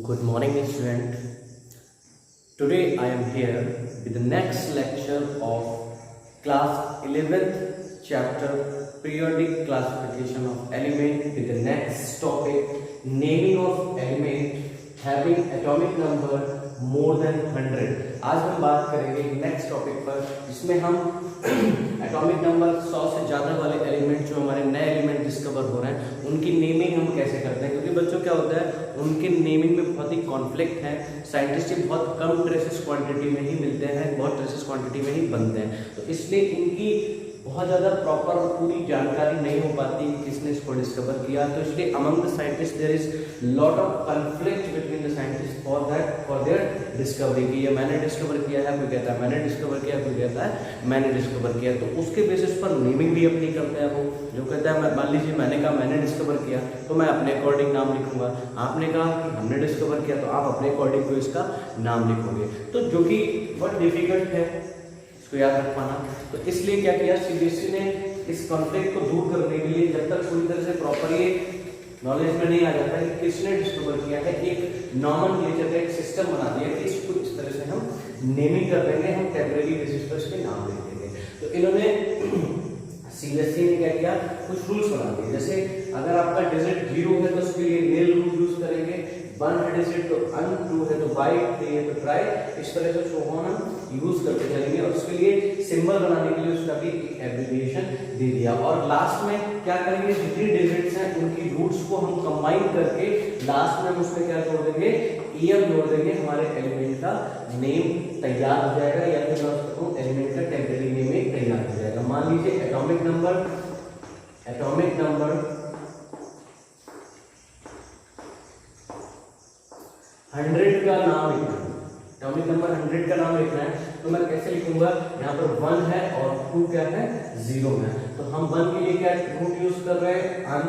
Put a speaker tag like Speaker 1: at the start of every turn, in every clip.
Speaker 1: Good morning, student. Today I am here with the next lecture of class 11th chapter periodic classification of element with the next topic naming of element having atomic number more than 100. आज हम बात करेंगे next topic पर जिसमें हम atomic number 100 से ज़्यादा वाले एलिमेंट जो हमारे नए एलिमेंट डिस्कवर हो रहे हैं उनकी नेमिंग हम कैसे करते हैं, क्योंकि बच्चों क्या होता है उनके नेमिंग में बहुत ही कॉन्फ्लिक्ट है। साइंटिस्ट बहुत कम ट्रेसेस क्वांटिटी में ही मिलते हैं, बहुत ट्रेसेस क्वांटिटी में ही बनते हैं, तो इसलिए इनकी बहुत ज़्यादा प्रॉपर और पूरी जानकारी नहीं हो पाती किसने इसको डिस्कवर किया। तो इसलिए among the scientist there is lot of conflict between the scientist for their discovery की ये मैंने डिस्कवर किया है, कोई कहता है मैंने डिस्कवर किया, कोई कहता है मैंने डिस्कवर किया। तो उसके बेसिस पर नेमिंग भी अपनी करते हैं। वो जो कहता है मान लीजिए मैंने कहा मैंने डिस्कवर किया तो मैं अपने अकॉर्डिंग नाम लिखूंगा, आपने कहा कि हमने डिस्कवर किया तो आप अपने अकॉर्डिंग को इसका नाम लिखोगे, तो जो कि बहुत डिफिकल्ट है इसको याद रख पाना। तो इसलिए क्या किया सीबीएसई ने इस कॉन्फ्लिक्ट को दूर करने के लिए, जब तक पूरी तरह से प्रॉपर ये नॉलेज में नहीं आ जाता कि किसने डिस्कवर किया है, एक नॉमेनक्लेचर का एक सिस्टम बना दिया कि इसको इस तरह से हम नेमिंग कर देंगे, हम टेम्परेरी बेसिस पर इसके नाम लिख देंगे। तो इन्होंने सीबीएसई ने क्या किया, कुछ रूल्स बना दिए। जैसे अगर आपका डिजिट 0 है तो उसके लिए नील रूल यूज करेंगे, 1 है डिजिट तो अन, 2 है तो बाई, 3 है तो ट्राई, इस तरह से सो ऑन हम यूज करते चलेंगे। और उसके लिए सिंबल बनाने के लिए उसका भी एक एब्रिविएशन दे दिया। और लास्ट में क्या करेंगे, जितनी डिजिट्स हैं उनकी रूट्स को हम कंबाइन करके लास्ट में हम उसमें क्या जोड़ देंगे, ईएम जोड़ देंगे, हमारे एलिमेंट का नेम तैयार हो जाएगा, या फिर मैं उसको कहूं एलिमेंट का टेम्परेरी नेम एक तैयार हो जाएगा। मान लीजिए एटॉमिक नंबर 100 का नाम लिखना है, एटॉमिक नंबर 100 का नाम लिखना है, तो मैं कैसे लिखूंगा, यहाँ पर 1 है और 2 क्या है 0 है, तो हम 1 के लिए क्या रूट यूज कर रहे हैं अन,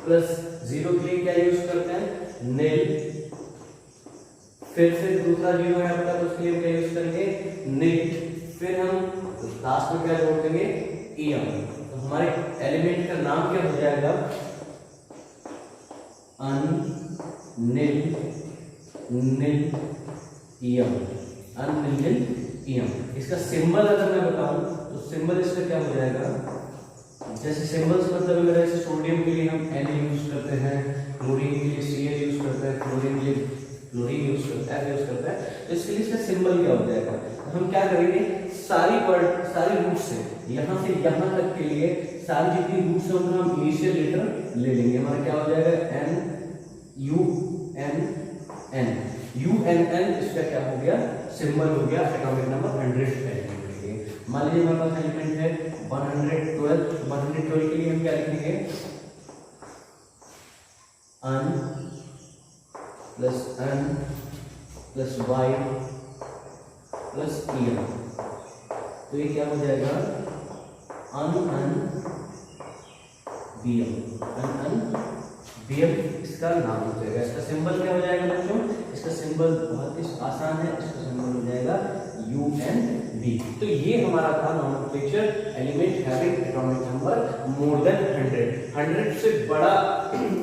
Speaker 1: प्लस 0 के लिए क्या यूज करते हैं नील, फिर से दूसरा 0 है आपका तो उसके लिए क्या यूज करेंगे निट, फिर हम लास्ट में क्या जोड़ देंगे ईएम। तो हमारे एलिमेंट का नाम क्या हो जाएगा अन निल निल ईएम, अन निल निल ईएम। इसका सिंबल अगर मैं बताऊं तो सिंबल इसका क्या हो जाएगा, जैसे सिंबल्स मतलब मेरा जैसे सोडियम के लिए हम Na यूज करते हैं, क्लोरीन के लिए Cl यूज करते हैं, क्लोरीन के लिए क्लोरीन यूज करते हैं, यूज करता है, तो इसके लिए इसका सिंबल क्या हो जाएगा। तो हम क्या करेंगे, सारी रूट से यहाँ तक के लिए सारी जितनी रूट्स हैं उनका हम इनिशियल लेटर ले लेंगे। हमारा क्या हो जाएगा UNN, इसका क्या हो गया सिंबल हो गया एटॉमिक नंबर 100 एलिमेंट के लिए। मान लीजिए हमारे पास एलिमेंट है 112 के लिए हम क्या लिखेंगे अन प्लस वाई प्लस ईएम, तो ये क्या हो जाएगा अन बीएम, इसका नाम हो जाएगा। इसका सिंबल क्या हो जाएगा बच्चों, इसका सिंबल बहुत ही आसान है, इसका सिंबल हो जाएगा UNB। तो ये हमारा था nomenclature element having atomic number more than 100 से बड़ा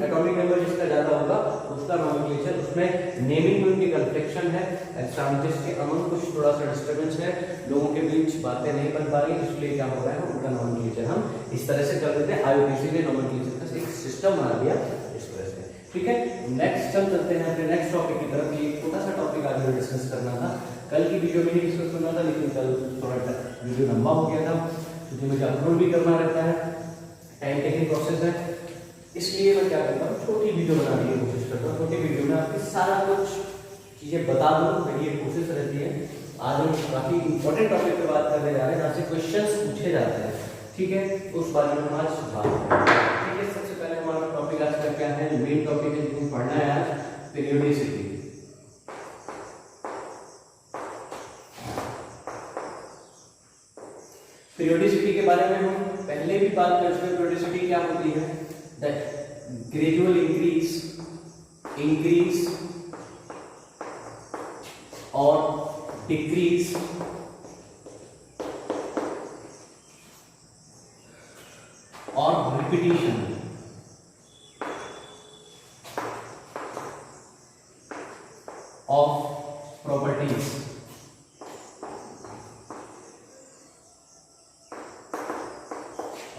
Speaker 1: एटॉमिक नंबर जिसका ज्यादा होगा उसका नॉमेनक्लेचर, उसमें नेमिंग में उनकी कन्फ्लिक्शन है, साइंटिस्ट के अमंग कुछ थोड़ा सा डिस्टर्बेंस है, लोगों के बीच बातें नहीं बन पा रही, इसलिए क्या हो रहा है उनका नॉमेनक्लेचर हम इस तरह से कर देते हैं। IUPAC ने नॉमेनक्लेचर का एक सिस्टम बना दिया इस तरह से, ठीक है। नेक्स्ट हम चलते हैं अपने नेक्स्ट टॉपिक की तरफ। ये छोटा सा टॉपिक आज हमें डिस्कस करना था, कल की वीडियो में ही डिस्कस करना था, लेकिन कल थोड़ा वीडियो लंबा हो गया था क्योंकि मुझे अपलोड भी करना रहता है, टाइम टेकिंग प्रोसेस है, इसलिए मैं क्या करता हूँ छोटी वीडियो बनाने की कोशिश करता हूँ। छोटी वीडियो में आपकी सारा कुछ चीजें बता दूँ, मेरी एक कोशिश रहती है। आज हम काफी इंपॉर्टेंट टॉपिक पे बात करने जा रहे हैं जहाँ से क्वेश्चंस पूछे जाते हैं, ठीक है, उस बारे में हम आज बात करेंगे, ठीक है। सबसे पहले हमारा टॉपिक आज का क्या है, मेन टॉपिक है जिसको पढ़ना है आज, पीरियोडिसिटी। पीरियोडिसिटी के बारे में हम पहले भी बात कर चुके हैं। पीरियोडिसिटी क्या होती है, दैट ग्रेजुअल इंक्रीज और डिक्रीज और रिपीटिशन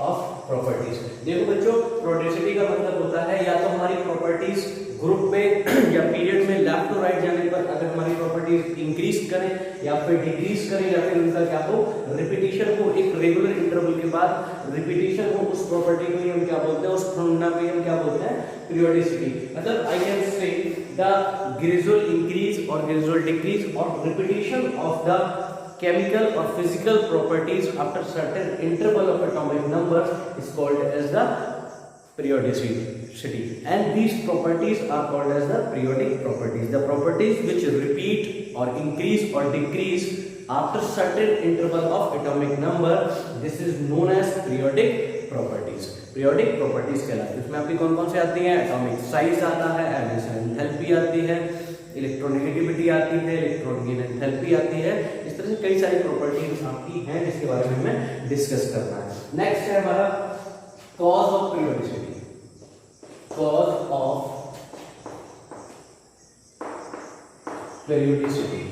Speaker 1: ऑफ प्रॉपर्टीज। देखो बच्चों, प्रोडियोसिटी का मतलब होता है या तो हमारी प्रॉपर्टीज ग्रुप में या पीरियड में लेफ्ट टू राइट जाने पर अगर हमारी प्रॉपर्टीज इंक्रीज करें या फिर डिक्रीज करें या फिर उनका क्या हो, रिपीटिशन हो, एक रेगुलर इंटरवल के बाद रिपीटिशन हो, उस प्रॉपर्टी को हम क्या बोलते हैं, उस फिनोमेना को हम क्या बोलते हैं, पीरियोडिसिटी। मतलब I can say the gradual increase और ग्रेजुअल डिक्रीज और repetition of the chemical or physical properties after certain interval of atomic numbers is called as the periodicity, and these properties are called as the periodic properties. The properties which repeat or increase or decrease after certain interval of atomic number, this is known as periodic properties. periodic properties कहलाती है। इसमें आपकी कौन कौन से आती हैं, atomic size आता है, addition enthalpy आती है, इलेक्ट्रोनेगेटिविटी आती है, इलेक्ट्रॉनिक एंथैल्पी आती है। इस तरह से कई सारी प्रॉपर्टीज आपकी हैं जिसके बारे में हमें डिस्कस करना है। नेक्स्ट है हमारा cause of periodicity. Cause of periodicity,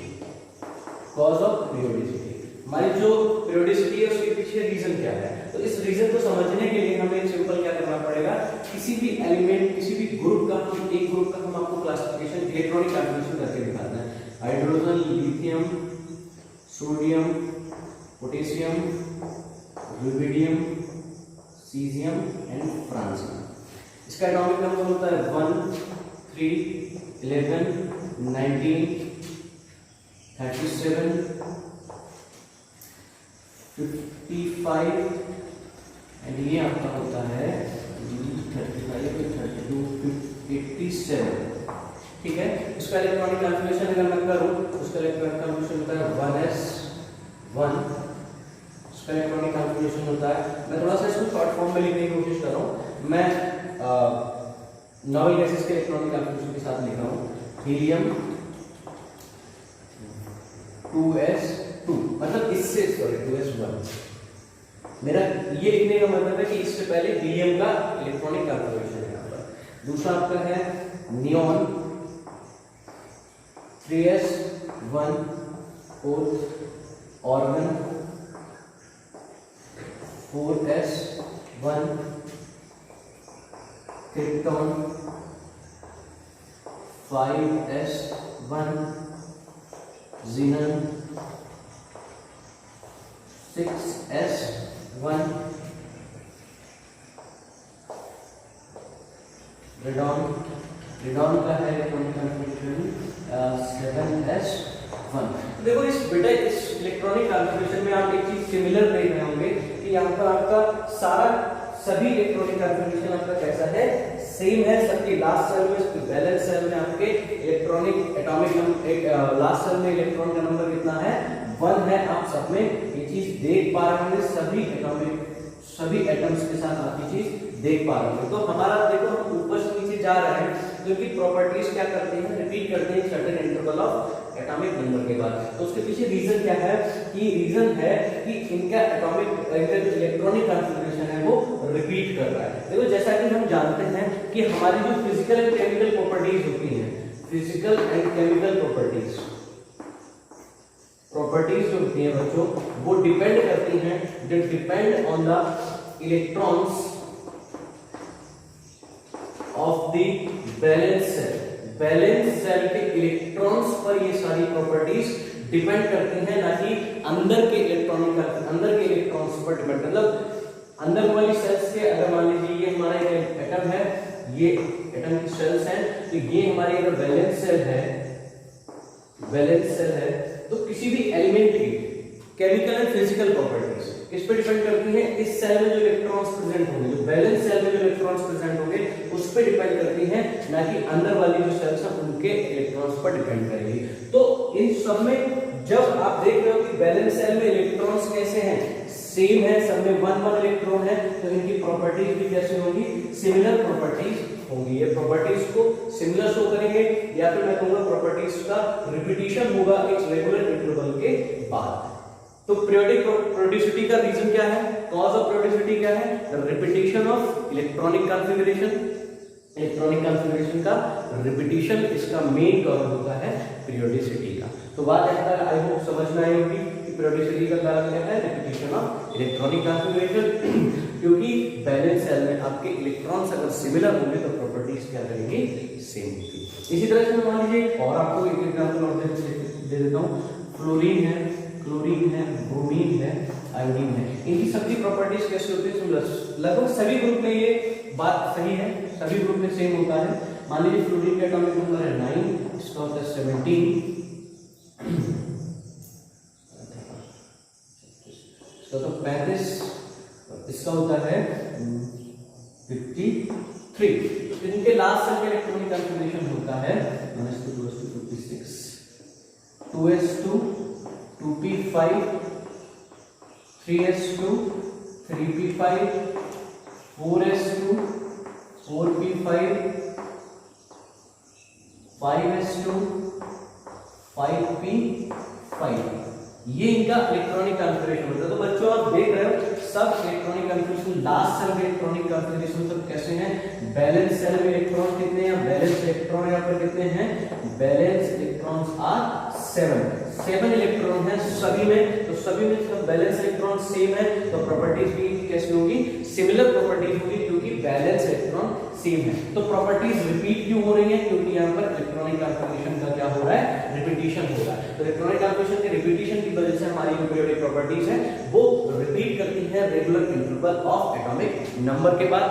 Speaker 1: cause of periodicity, हमारी जो पीरियोडिसिटी है उसके पीछे रीजन क्या है। तो इस रीजन को समझने के लिए हमें सिंपल क्या करना पड़ेगा, किसी भी एलिमेंट, किसी भी ग्रुप का हम एक ग्रुप का हम आपको क्लासिफिकेशन इलेक्ट्रॉनिक क्लासिफिकेशन करके दिखाते हैं। Hydrogen, lithium, sodium, potassium, rubidium, caesium and francium. इसका एटॉमिक नंबर होता है 1, 3, 11, 19, 37, 55 एंड ये आपका होता है 35, 32, 87। ठीक है, इसका इलेक्ट्रॉनिक कॉन्फ़िगरेशन अगर मैं करूं तो उसका इलेक्ट्रॉनिक कॉन्फ़िगरेशन होता है 1s1। इसका इलेक्ट्रॉनिक कॉन्फ़िगरेशन होता है, मैं थोड़ा सा इसको शॉर्ट फॉर्म में लिखने की कोशिश कर रहा हूं। मैं नॉवल गैसेस के इलेक्ट्रॉनिक कॉन्फ़िगरेशन के साथ लिख रहा हूं। हीलियम 2s2, मतलब इससे सॉरी 2s1। मेरा ये लिखने का मतलब है कि इससे पहले हीलियम का इलेक्ट्रॉनिक कॉन्फ़िगरेशन है यहाँ पर। दूसरा आपका है neon 3s1, fourth organ 4s1, krypton 5s1, ज़ीनन 6s1, radon का है इलेक्ट्रॉनिक कॉन्फ़िगरेशन 7s1। देखो इस बेटा इस इलेक्ट्रॉनिक कॉन्फ़िगरेशन में आप एक चीज सिमिलर देख रहे होंगे कि यहाँ पर आपका सारा सभी इलेक्ट्रॉनिक कॉन्फ़िगरेशन आपका कैसा है, सेम है। सबके लास्ट सेल में, वैलेंस सेल में आपके electronic atomic number, last shell में इलेक्ट्रॉन का नंबर कितना है, 1 है। आप सब में ये चीज देख पा रहे होंगे, सभी एटम्स के साथ आप ये चीज देख पा रहे होंगे। तो हमारा देखो हम ऊपर से नीचे जा रहे हैं, क्योंकि प्रॉपर्टीज क्या करते हैं, रिपीट करते हैं certain interval of atomic number के बाद। तो उसके पीछे रीजन क्या है, कि रीजन है कि इनका एटॉमिक इलेक्ट्रॉनिक कॉन्फ़िगरेशन है वो रिपीट कर रहा है। देखो जैसा कि हम जानते हैं कि हमारी जो फिजिकल एंड केमिकल प्रॉपर्टीज होती हैं, फिजिकल एंड केमिकल प्रॉपर्टीज जो होती हैं बच्चों, वो डिपेंड करती हैं, they depend on the electrons of the valence shell. Valence shell के इलेक्ट्रॉन्स पर ये सारी प्रॉपर्टीज डिपेंड करती हैं, ना कि अंदर के इलेक्ट्रॉन्स पर डिपेंड। मतलब अंदर वाली सेल्स के, अगर मान लीजिए ये हमारा एक एटम है, ये एटम की सेल्स हैं, तो ये हमारी अगर बैलेंस सेल है, तो किसी भी एलिमेंट की केमिकल एंड फिजिकल प्रॉपर्टीज किस पे डिपेंड करती है, इस सेल में जो इलेक्ट्रॉन्स प्रेजेंट होंगे, जो बैलेंस सेल में जो इलेक्ट्रॉन्स प्रेजेंट होंगे उस पे डिपेंड करती हैं, ना कि अंदर वाली जो सेल्स हैं उनके इलेक्ट्रॉन्स पर डिपेंड करेगी। तो इन सब में जब आप देख रहे हो कि बैलेंस सेल में इलेक्ट्रॉन्स कैसे हैं, सेम है, सब में 1 इलेक्ट्रॉन है, तो इनकी प्रॉपर्टीज भी कैसे होंगी, सिमिलर प्रॉपर्टीज होंगी। ये प्रॉपर्टीज को सिमिलर शो करेंगे, या फिर मैं कहूंगा प्रॉपर्टीज का रिपीटिशन होगा एक रेगुलर इंटरवल के बाद। तो पीरियोडिक पीरियोडिसिटी का रीजन क्या है, कॉज ऑफ पीरियोडिसिटी क्या है, repetition of electronic configuration. Electronic configuration का रिपीटिशन इसका मेन कॉज होता है पीरियोडिसिटी का। तो बात ऐसा आई होप समझ में आई होगी कि पीरियोडिसिटी का कारण क्या है, रिपीटिशन ऑफ इलेक्ट्रॉनिक कॉन्फ़िगरेशन। क्योंकि इलेक्ट्रॉन्स अगर सिमिलर होंगे तो प्रॉपर्टीज क्या करेंगी, सेम होगी। इसी तरह से मान लीजिए और आपको एक एग्जांपल और दे देता हूँ। फ्लोरीन है, क्लोरीन है, ब्रोमीन है, आयोडीन है, इनकी सबकी प्रॉपर्टीज कैसे होती है, सिमिलर। लगभग सभी ग्रुप में ये बात सही है, सभी ग्रुप में सेम होता है। मान लीजिए फ्लोरीन का एटॉमिक नंबर है 9, इसका होता है 17, इसका तो 35, इसका होता है 53। तो इनके लास्ट सेल का इलेक्ट्रॉनिक कॉन्फ़िगरेशन होता है -2 2s2 2p5 3s2 3p5 4s2 4p5 5s2 5p5, ये इनका इलेक्ट्रॉनिक कॉन्फ़िगरेशन होता है। तो बच्चों आप देख रहे हो सब इलेक्ट्रॉनिक कॉन्फ़िगरेशन, लास्ट सेल के इलेक्ट्रॉनिक कॉन्फ़िगरेशन सब कैसे हैं। बैलेंस सेल में इलेक्ट्रॉन कितने हैं, बैलेंस इलेक्ट्रॉन यहाँ पर कितने हैं, बैलेंस इलेक्ट्रॉन्स आर 7 इलेक्ट्रॉन है सभी में। तो सभी में सब बैलेंस इलेक्ट्रॉन सेम है, तो प्रॉपर्टीज भी कैसी होगी, सिमिलर प्रॉपर्टीज होगी, क्योंकि बैलेंस इलेक्ट्रॉन सेम है। तो प्रॉपर्टीज रिपीट क्यों हो रही है, क्योंकि यहाँ पर इलेक्ट्रॉनिक कॉन्फ़िगरेशन का क्या हो रहा है, रिपीटिशन हो रहा है। तो इलेक्ट्रॉनिक कॉन्फ़िगरेशन के रिपीटिशन की वजह से हमारी जो पीरियोडिक प्रॉपर्टीज है वो रिपीट करती है regular interval of atomic number के बाद।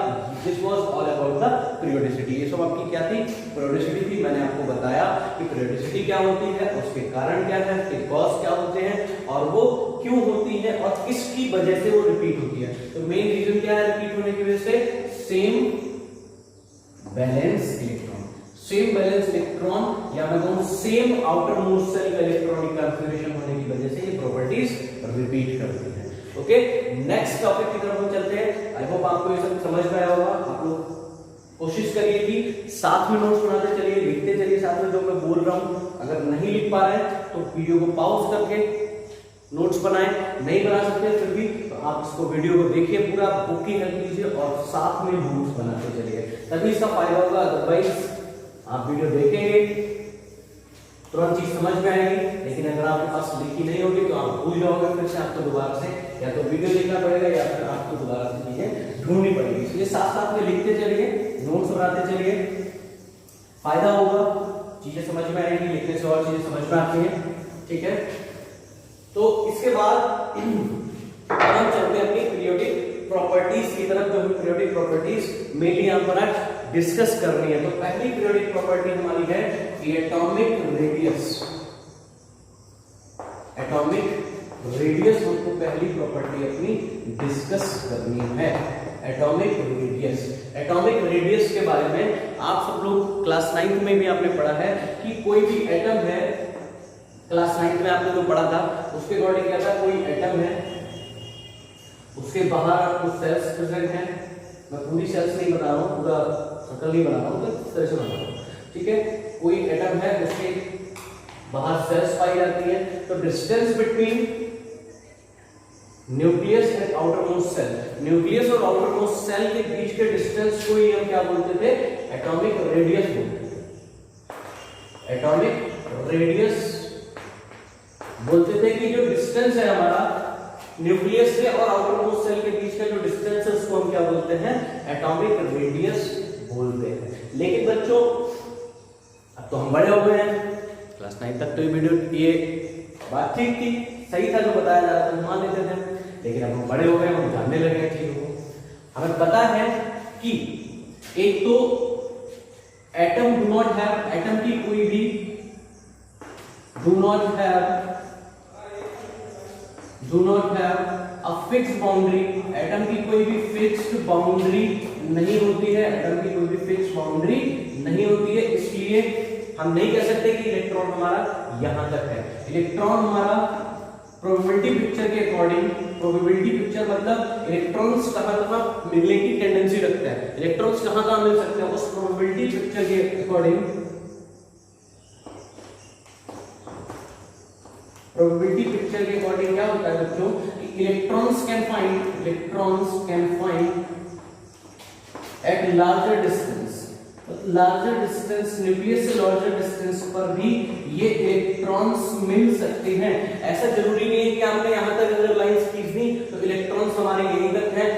Speaker 1: This was all about the periodicity. ये सब आपकी क्या थी, पीरियोडिसिटी थी। मैंने आपको बताया कि पीरियोडिसिटी क्या होती है, उसके कारण क्या है, उसके कॉज क्या होते हैं और वो क्यों होती है और किसकी वजह से वो रिपीट होती है। तो मेन रीजन क्या है रिपीट होने की वजह से, same balance electron, same balance electron या मैं कहूं सेम आउटर मोस्ट सेल का इलेक्ट्रॉनिक कॉन्फ़िगरेशन होने की वजह से ये प्रॉपर्टीज रिपीट करती हैं। ओके, नेक्स्ट टॉपिक की तरफ हम चलते हैं। आई होप आपको ये सब समझ में आया होगा। आप लोग कोशिश करिए कि साथ में नोट्स बनाते चलिए, लिखते चलिए साथ में जो मैं बोल रहा हूं। अगर नहीं लिख पा रहे हैं तो वीडियो को पॉज करके नोट्स बनाएं, नहीं बना सकते फिर भी तो आप इसको वीडियो को देखिए पूरा, बुक की हेल्प लीजिए और साथ में नोट्स बनाते चलिए, तभी इसका फायदा होगा। अदरवाइज आप वीडियो देखेंगे तुरंत चीज समझ में आएगी, लेकिन अगर आपके पास लिखी नहीं होगी तो आप भूल जाओगे। फिर से आपको दोबारा से या तो वीडियो देखना पड़ेगा या फिर आपको दोबारा से चीजें ढूंढनी पड़ेगी। इसलिए साथ साथ में लिखते चलिए, नोट्स बनाते चलिए, फायदा होगा, चीजें समझ में आएगी, लिखने से और चीजें समझ में आती हैं। ठीक है, तो इसके बाद हम चलते हैं अपनी पीरियोडिक प्रॉपर्टीज की तरफ। जो हमें पीरियोडिक प्रॉपर्टीज मेनली यहाँ पर डिस्कस करनी है। तो पहली पीरियोडिक प्रॉपर्टी हमारी है एटॉमिक रेडियस। एटॉमिक रेडियस हमको पहली प्रॉपर्टी अपनी डिस्कस करनी है, एटॉमिक रेडियस। एटॉमिक रेडियस के बारे में आप सब लोग क्लास 9 में भी आपने पढ़ा है कि कोई भी एटम है, क्लास 9 में आपने जो पढ़ा था उसके अकॉर्डिंग क्या था, कोई एटम है, उसके बाहर आपको सेल्स प्रेजेंट है। मैं पूरी सेल्स नहीं बता रहा हूँ, पूरा सर्कल नहीं बना रहा हूँ, तो इस तरह से बना रहा हूँ। ठीक है, कोई एटम है, उसके बाहर सेल्स पाई जाती है। तो distance between nucleus and outermost shell, nucleus और आउटर मोस्ट सेल के बीच के डिस्टेंस को ही हम क्या बोलते थे, एटॉमिक रेडियस बोलते थे। एटॉमिक रेडियस बोलते थे कि जो डिस्टेंस है हमारा न्यूक्लियस से और आउटर मोस्ट सेल के बीच का जो डिस्टेंस है उसको हम क्या बोलते हैं, एटॉमिक रेडियस बोलते हैं। लेकिन बच्चों अब तो हम बड़े हो गए हैं, क्लास 9 तक तो ये वीडियो ये बात ठीक थी, सही था जो बताया जा रहा था, मान लेते थे। लेकिन अब हम बड़े हो गए, हम जानने लगे हैं चीजों को। हमें पता है कि एक तो atom do not have, atom की कोई भी do not have a fixed boundary, atom की कोई भी फिक्स्ड बाउंड्री नहीं होती है, एटम की कोई भी फिक्स्ड बाउंड्री नहीं होती है। इसलिए हम नहीं कह सकते कि इलेक्ट्रॉन हमारा यहां तक है। इलेक्ट्रॉन हमारा प्रोबेबिलिटी पिक्चर के अकॉर्डिंग, प्रोबेबिलिटी पिक्चर मतलब इलेक्ट्रॉन्स कहां कहां मिलने की टेंडेंसी रखता है, इलेक्ट्रॉन्स कहां कहां मिल सकते हैं, उस प्रोबेबिलिटी पिक्चर के अकॉर्डिंग, प्रोबेबिलिटी पिक्चर के अकॉर्डिंग क्या होता है बच्चों, electrons can find at larger distance, larger distance, nucleus से लार्जर डिस्टेंस पर भी ये इलेक्ट्रॉन्स मिल सकते हैं। ऐसा जरूरी नहीं है कि आपने यहां तक अगर लाइंस खींच दी तो इलेक्ट्रॉन्स हमारे यहीं तक हैं,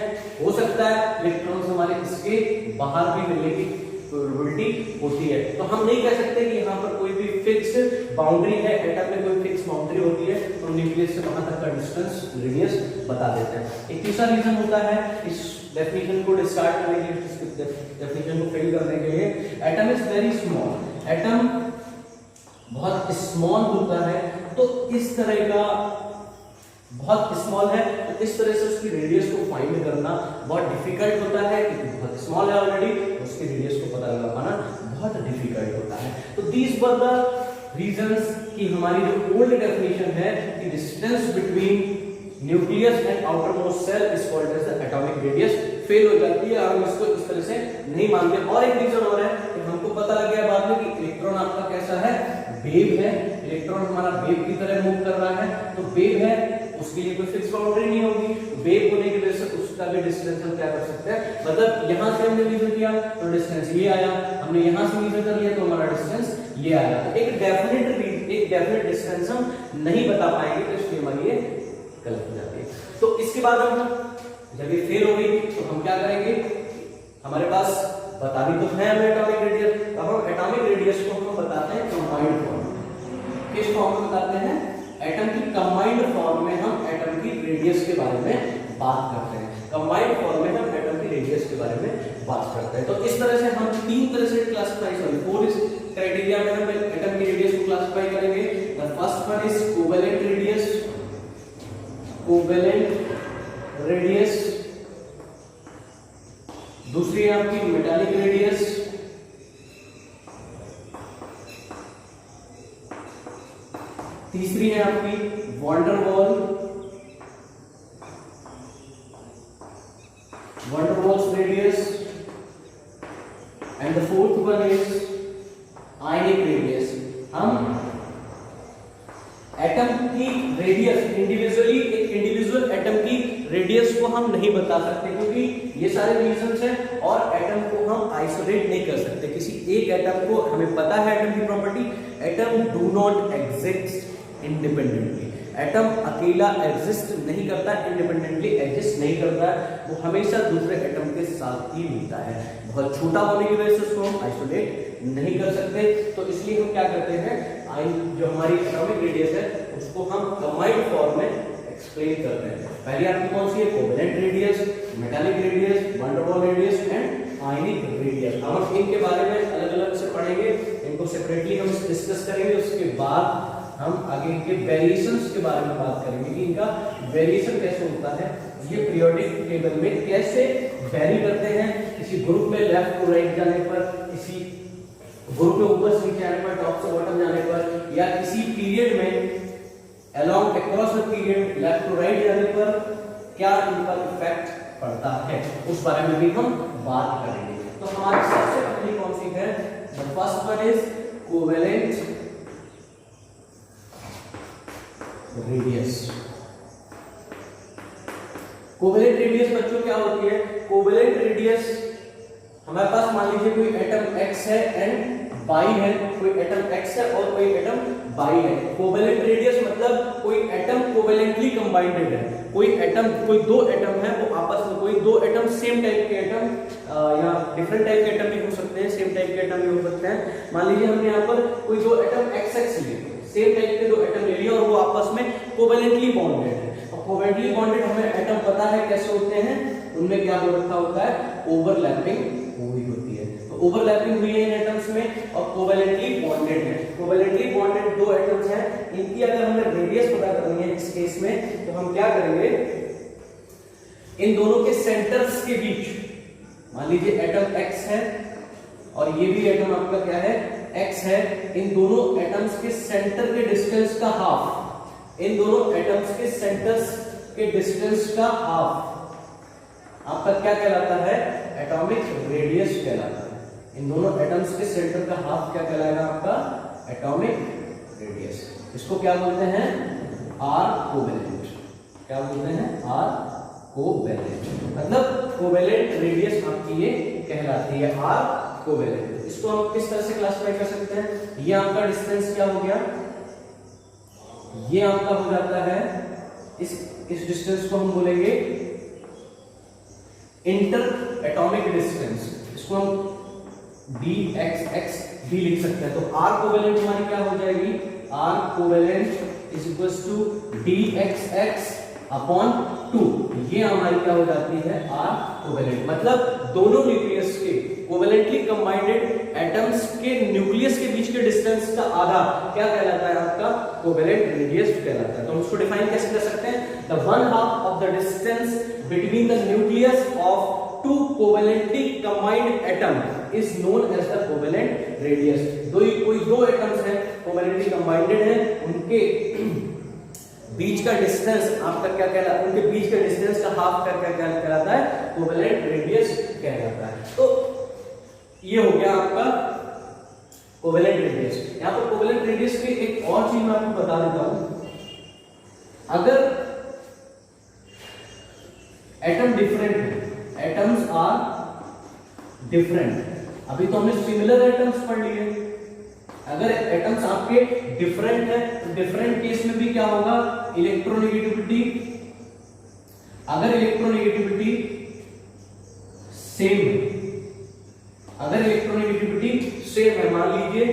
Speaker 1: हो सकता है इलेक्ट्रॉन्स हमारे इस इसके बाहर भी मिलने की प्रोबेबिलिटी होती है। तो हम नहीं कह सकते कि यहाँ पर कोई भी फिक्स बाउंड्री है, एटम में कोई फिक्स बाउंड्री होती है, तो न्यूक्लियस से वहां तक का डिस्टेंस रेडियस बता देते हैं। एक तीसरा रीजन होता है इस डेफिनेशन को डिस्कार्ड करने के लिए, डेफिनेशन को फेल करने के लिए, atom is very small, atom बहुत स्मॉल होता है। तो इस तरह का बहुत स्मॉल है, तो इस तरह से उसकी रेडियस को फाइंड करना बहुत डिफिकल्ट होता है, क्योंकि बहुत स्मॉल है ऑलरेडी, उसकी रेडियस को पता लगा पाना बहुत डिफिकल्ट होता है। तो दीज वर द रीजंस कि हमारी जो ओल्ड डेफिनेशन है कि distance between nucleus and outermost shell is called as the atomic radius fail हो जाती है, हम इसको इस तरह से नहीं मानते। और एक रीजन और है कि हमको पता लग गया बाद में कि इलेक्ट्रॉन आपका कैसा है, वेव है, इलेक्ट्रॉन हमारा वेव की तरह मूव कर रहा है, तो वेव है उसके लिए कोई फिक्स बाउंड्री नहीं होगी, वेव होने की वजह से उसका भी डिस्टेंस हम क्या कर सकते हैं, मतलब यहां से हमने मेजर किया तो डिस्टेंस ये आया, हमने यहां से मेजर कर लिया तो हमारा डिस्टेंस ये आया। एक डेफिनेट डिस्टेंस हम नहीं बता पाएंगे, तो इसलिए हमारी ये गलत हो जाती है। तो इसके बाद हम जब ये फेल हो गई तो हम क्या करेंगे, हमारे पास बता दी तो है हमें एटॉमिक रेडियस, अब हम एटॉमिक रेडियस को हम बताते हैं कंबाइंड फॉर्म में। किस फॉर्म में बताते हैं, एटम की कंबाइंड फॉर्म में हम एटम की रेडियस के बारे में बात करते हैं, कंबाइंड फॉर्म में हम एटम की रेडियस के बारे में बात करते हैं। तो इस तरह से हम तीन तरह से क्लासिफाई, सॉरी 4 क्राइटेरिया में हम एटम की रेडियस को क्लासिफाई करेंगे। The first one is covalent radius, covalent radius, दूसरी है आपकी मेटालिक रेडियस, तीसरी है आपकी van der Waals radius, and the fourth one is ionic radius. हम एटम की रेडियस इंडिविजुअली, एक इंडिविजुअल एटम की रेडियस को हम नहीं बता सकते, क्योंकि ये सारे रीजंस हैं, और एटम को हम आइसोलेट नहीं कर सकते। किसी एक एटम को, हमें पता है एटम की property, atom do not exist independently, atom अकेला एग्जिस्ट नहीं करता, इंडिपेंडेंटली एग्जिस्ट नहीं करता, वो हमेशा दूसरे एटम के साथ ही मिलता है। बहुत छोटा होने की वजह से उसको हम आइसोलेट नहीं कर सकते, तो इसलिए हम क्या करते हैं, जो हमारी एटॉमिक रेडियस है उसको हम कंबाइंड फॉर्म में एक्सप्लेन करते हैं। पहली आपकी कौन सी है, covalent radius, metallic radius, van der Waals radius and ionic radius. हम इनके बारे में अलग अलग से पढ़ेंगे, इनको सेपरेटली हम डिस्कस करेंगे, उसके बाद हम आगे इनके वेरिएशंस के बारे में बात करेंगे कि इनका वेरिएशन कैसे होता है, ये पीरियोडिक टेबल में कैसे वेरी करते हैं, किसी ग्रुप में लेफ्ट टू राइट जाने पर, किसी ग्रुप में ऊपर से नीचे आने पर, टॉप से बॉटम जाने पर, या किसी पीरियड में along across the period left to right जाने पर क्या इन पर इफेक्ट पड़ता है, उस बारे में भी हम बात करेंगे। तो हमारी सबसे पहली कौन सी है, the first one is covalent radius. Covalent radius बच्चों क्या होती है, कोवेलेंट रेडियस हमारे पास मान लीजिए कोई एटम X है एंड बाई है, कोई एटम X है और कोई एटम बाई है। कोवेलेंट रेडियस मतलब कोई एटम कोवेलेंटली कंबाइंडेड है, कोई दो एटम है वो आपस में, कोई दो एटम सेम टाइप के एटम, या डिफरेंट टाइप के एटम भी हो सकते हैं, सेम टाइप के एटम भी हो सकते हैं। मान लीजिए हमने यहाँ पर कोई दो एटम XX लिए, सेम टाइप के दो एटम ले लिए और वो आपस में कोवेलेंटली बॉन्डेड है। और कोवेलेंटली बॉन्डेड हमें एटम पता है कैसे होते हैं, उनमें क्या हो रखा होता है, ओवरलैपिंग हुई होती है। तो ओवरलैपिंग हुई है इन एटम्स में और कोवेलेंटली बॉन्डेड है। कोवेलेंटली बॉन्डेड दो एटम्स हैं, इनकी अगर हमें रेडियस पता करनी है इस केस में, तो हम क्या करेंगे, इन दोनों के सेंटर्स के बीच, मान लीजिए एटम X है और ये भी एटम आपका क्या है, X है, इन दोनों एटम्स के सेंटर के डिस्टेंस का हाफ, इन दोनों एटम्स के सेंटर्स के डिस्टेंस का हाफ आपका क्या कहलाता है, एटॉमिक रेडियस कहलाता है। इन दोनों एटम्स के सेंटर का हाफ क्या कहलाएगा आपका, एटॉमिक रेडियस। इसको क्या बोलते हैं, आर कोवेलेंट। क्या बोलते हैं, आर कोवेलेंट, मतलब कोवेलेंट रेडियस आपकी ये कहलाती है, आर कोवेलेंट। इसको हम किस तरह से क्लासिफाई कर सकते हैं, ये आपका डिस्टेंस क्या हो गया, ये आपका हो जाता है, इस डिस्टेंस को हम बोलेंगे इंटर एटॉमिक डिस्टेंस, इसको हम dxx भी लिख सकते हैं। तो R कोवेलेंट हमारी क्या हो जाएगी, R covalent is equal to dxx upon 2, ये हमारी क्या हो जाती है R कोवेलेंट। मतलब दोनों न्यूक्लियस के कोवेलेंटली कंबाइंडेड एटम्स के न्यूक्लियस के बीच के डिस्टेंस का आधा क्या कहलाता है, आपका कोवेलेंट रेडियस कहलाता है। तो हम इसको डिफाइन कैसे कर सकते हैं, the 1/2 of the distance between the nucleus of two covalently combined atom is known as the covalent radius। कोई दो एटम्स हैं covalently combined हैं, उनके बीच का डिस्टेंस आपका क्या कहलाता है, उनके बीच के डिस्टेंस का हाफ क्या कहलाता है, कोवेलेंट रेडियस कहलाता है। तो ये हो गया आपका कोवेलेंट रेडियस। यहां पर कोवेलेंट रेडियस की एक और चीज मैं आपको बता देता हूं, अगर एटम डिफरेंट है, एटम्स आर डिफरेंट, अभी तो हमने सिमिलर एटम्स पढ़ लिए, अगर एटम्स आपके डिफरेंट है तो डिफरेंट केस में भी क्या होगा, इलेक्ट्रोनेगेटिविटी, अगर इलेक्ट्रोनेगेटिविटी सेम है, अगर इलेक्ट्रोनेगेटिविटी सेम है, मान लीजिए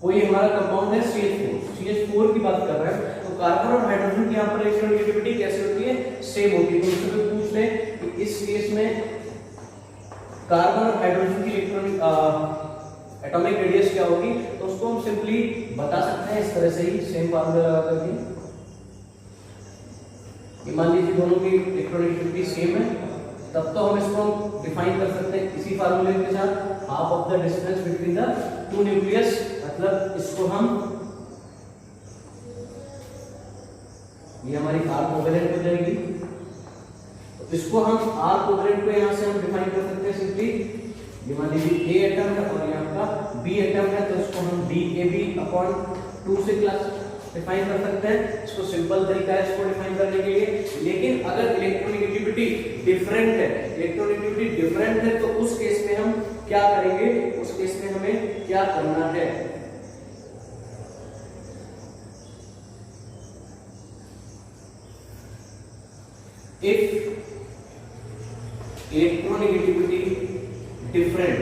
Speaker 1: कोई हमारा कंपाउंड है CH4 की बात कर रहे हैं, तो कार्बन और हाइड्रोजन की यहाँ पर इलेक्ट्रोनेगेटिविटी कैसे होती है, सेम होती है। तो मुझसे कोई पूछ ले कि इस केस में कार्बन और हाइड्रोजन की एटॉमिक रेडियस क्या होगी, तो उसको हम सिंपली बता सकते हैं इस तरह से ही, सेम फार्मूला लगा करके। मान लीजिए दोनों की इलेक्ट्रोनेगेटिविटी सेम है, तब तो हम इसको डिफाइन कर सकते हैं इसी फार्मूले के साथ, half of the distance between the to nucleus. मतलब इसको हम, ये हमारी R कोवेलेंट हो जाएगी, तो इसको हम R कोवेलेंट को यहां से हम डिफाइन कर सकते हैं सिंपली, ये मान लीजिए A एटम है और यहाँ का B एटम है, तो इसको हम DAB/2 से क्लास डिफाइन कर सकते हैं। इसको सिंपल तरीका है इसको डिफाइन करने के लिए। लेकिन अगर इलेक्ट्रोनेगेटिविटी डिफरेंट है, इलेक्ट्रोनेगेटिविटी डिफरेंट है, तो उस केस में हम क्या करेंगे, उस केस में हमें क्या करना है, if electronegativity different,